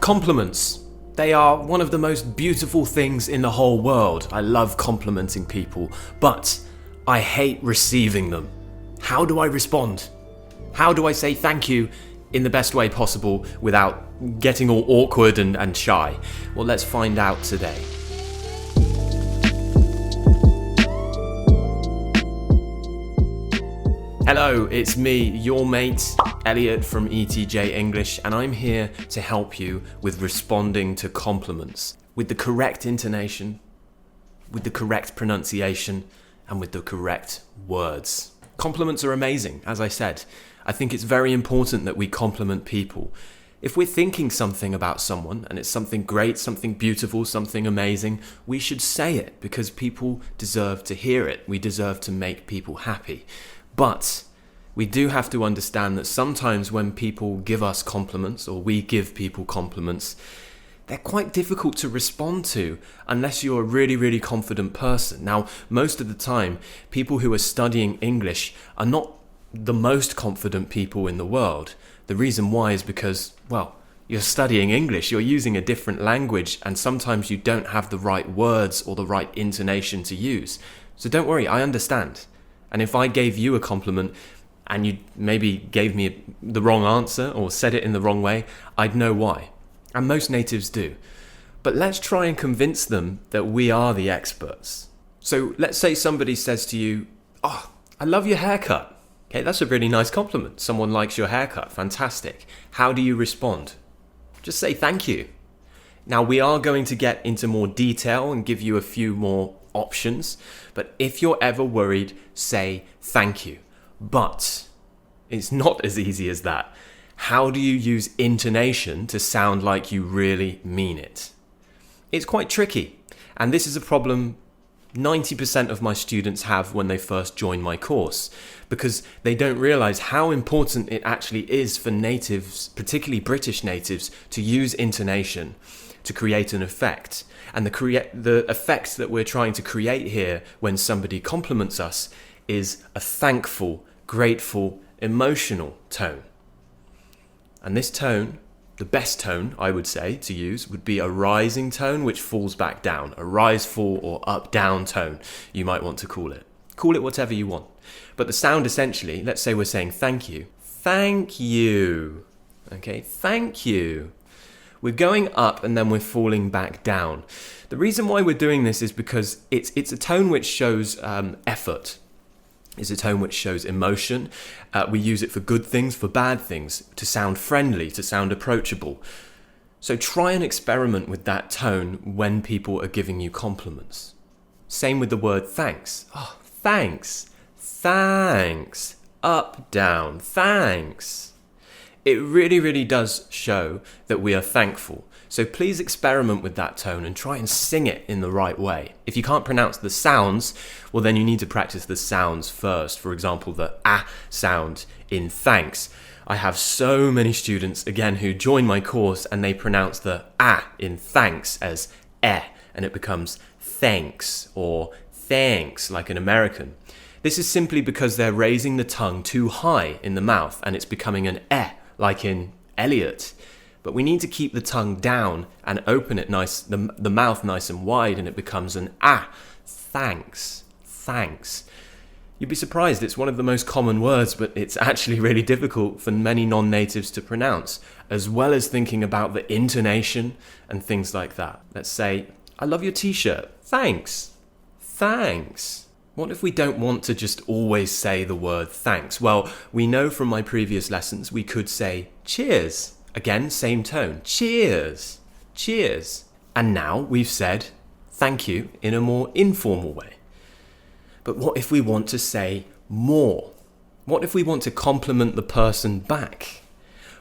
Compliments. They are one of the most beautiful things in the whole world. I love complimenting people, but I hate receiving them. How do I respond? How do I say thank you in the best way possible without getting all awkward and shy? Well, let's find out today. Hello, it's me, your mate, Elliott from ETJ English, and I'm here to help you with responding to compliments with the correct intonation, with the correct pronunciation, and with the correct words. Compliments are amazing, as I said. I think it's very important that we compliment people. If we're thinking something about someone and it's something great, something beautiful, something amazing, we should say it because people deserve to hear it. We deserve to make people happy. But we do have to understand that sometimes when people give us compliments or we give people compliments, they're quite difficult to respond to unless you're a really, really confident person. Now, most of the time, people who are studying English are not the most confident people in the world. The reason why is because, well, you're studying English, you're using a different language, and sometimes you don't have the right words or the right intonation to use. So don't worry, I understand. And if I gave you a compliment and you maybe gave me the wrong answer or said it in the wrong way, I'd know why. And most natives do. But let's try and convince them that we are the experts. So let's say somebody says to you, "Oh, I love your haircut." Okay, that's a really nice compliment. Someone likes your haircut. Fantastic. How do you respond? Just say thank you. Now, we are going to get into more detail and give you a few more options, but if you're ever worried, say thank you. But it's not as easy as that. How do you use intonation to sound like you really mean it? It's quite tricky, and this is a problem 90% of my students have when they first join my course, because they don't realize how important it actually is for natives, particularly British natives, to use intonation to create an effect. And the effect that we're trying to create here when somebody compliments us is a thankful, grateful, emotional tone. And this tone, the best tone, I would say, to use would be a rising tone which falls back down. A rise, fall, or up, down tone, you might want to call it. Call it whatever you want. But the sound essentially, let's say we're saying thank you. Thank you. Okay, thank you. We're going up and then we're falling back down. The reason why we're doing this is because it's a tone which shows effort. It's a tone which shows emotion. We use it for good things, for bad things, to sound friendly, to sound approachable. So try and experiment with that tone when people are giving you compliments. Same with the word thanks. Oh, thanks. Thanks. Up, down. Thanks. It really, really does show that we are thankful. So please experiment with that tone and try and sing it in the right way. If you can't pronounce the sounds, well then you need to practice the sounds first. For example, the ah sound in thanks. I have so many students, again, who join my course and they pronounce the ah in thanks as eh, and it becomes thanks or thanks like an American. This is simply because they're raising the tongue too high in the mouth and it's becoming an eh, like in Elliott. But we need to keep the tongue down and open it nice, the mouth nice and wide, and it becomes an ah, thanks, thanks. You'd be surprised, it's one of the most common words, but it's actually really difficult for many non-natives to pronounce, as well as thinking about the intonation and things like that. Let's say, "I love your t-shirt." Thanks. Thanks. What if we don't want to just always say the word thanks? Well, we know from my previous lessons we could say cheers. Again, same tone. Cheers. Cheers. And now we've said thank you in a more informal way. But what if we want to say more? What if we want to compliment the person back?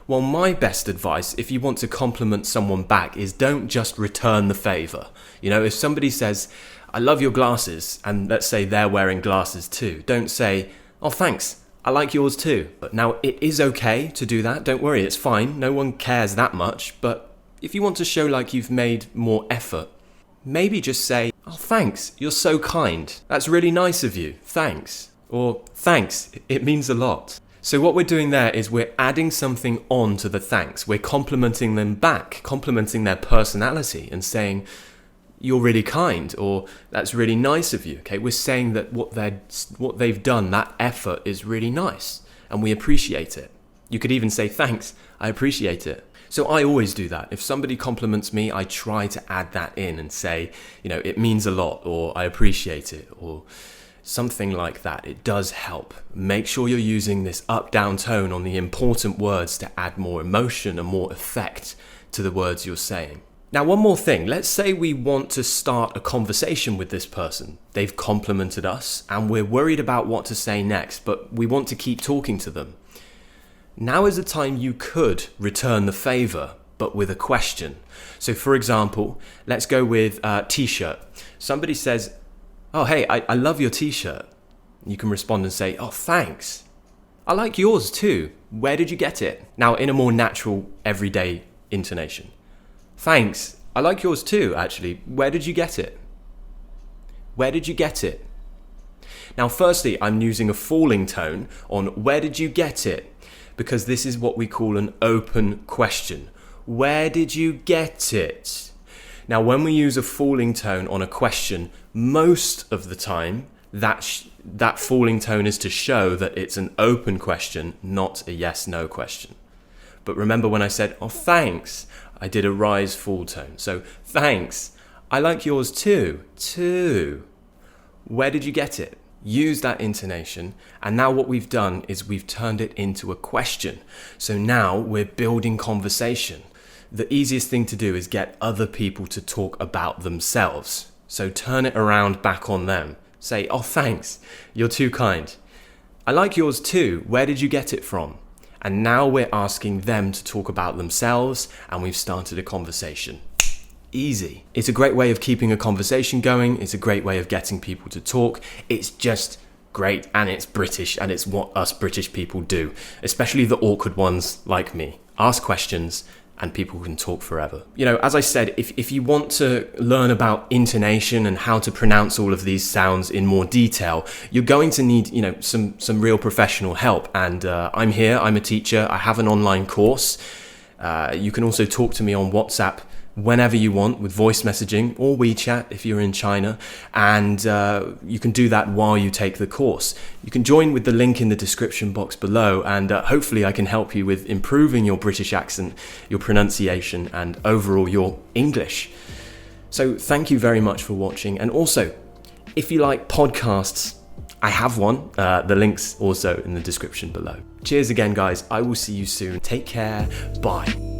Well, my best advice, if you want to compliment someone back, is don't just return the favor. You know, if somebody says, "I love your glasses," and let's say they're wearing glasses too, don't say, "Oh, thanks. I like yours too." But now, it is okay to do that. Don't worry, it's fine. No one cares that much. But if you want to show like you've made more effort, maybe just say, "Oh, thanks. You're so kind. That's really nice of you. Thanks." Or, "Thanks. It means a lot." So what we're doing there is we're adding something on to the thanks. We're complimenting them back, complimenting their personality and saying, you're really kind, or that's really nice of you. Okay, we're saying that what they've done, that effort is really nice and we appreciate it. You could even say, thanks, I appreciate it. So I always do that. If somebody compliments me, I try to add that in and say, it means a lot, or I appreciate it, or something like that. It does help. Make sure you're using this up-down tone on the important words to add more emotion and more effect to the words you're saying. Now, one more thing. Let's say we want to start a conversation with this person. They've complimented us and we're worried about what to say next, but we want to keep talking to them. Now is the time you could return the favor, but with a question. So for example, let's go with t-shirt. Somebody says, oh, hey, I love your t-shirt. You can respond and say, oh, thanks. I like yours too. Where did you get it? Now in a more natural, everyday intonation. Thanks. I like yours too, actually. Where did you get it? Where did you get it? Now, firstly, I'm using a falling tone on where did you get it? Because this is what we call an open question. Where did you get it? Now, when we use a falling tone on a question, most of the time, that falling tone is to show that it's an open question, not a yes-no question. But remember when I said, oh, thanks, I did a rise fall tone. So, thanks, I like yours too. Too. Where did you get it? Use that intonation, and now what we've done is we've turned it into a question. So now we're building conversation. The easiest thing to do is get other people to talk about themselves. So turn it around back on them. Say, oh, thanks, you're too kind. I like yours too. Where did you get it from? And now we're asking them to talk about themselves, and we've started a conversation. Easy. It's a great way of keeping a conversation going. It's a great way of getting people to talk. It's just great, and it's British, and it's what us British people do, especially the awkward ones like me. Ask questions and people can talk forever. As I said, if you want to learn about intonation and how to pronounce all of these sounds in more detail, you're going to need, some real professional help. And I'm here, I'm a teacher, I have an online course. You can also talk to me on WhatsApp whenever you want with voice messaging, or WeChat if you're in China, and you can do that while you take the course. You can join with the link in the description box below, and hopefully I can help you with improving your British accent, your pronunciation, and overall your English. So thank you very much for watching, and also if you like podcasts, I have one. The link's also in the description below. Cheers again, guys. I will see you soon. Take care. Bye.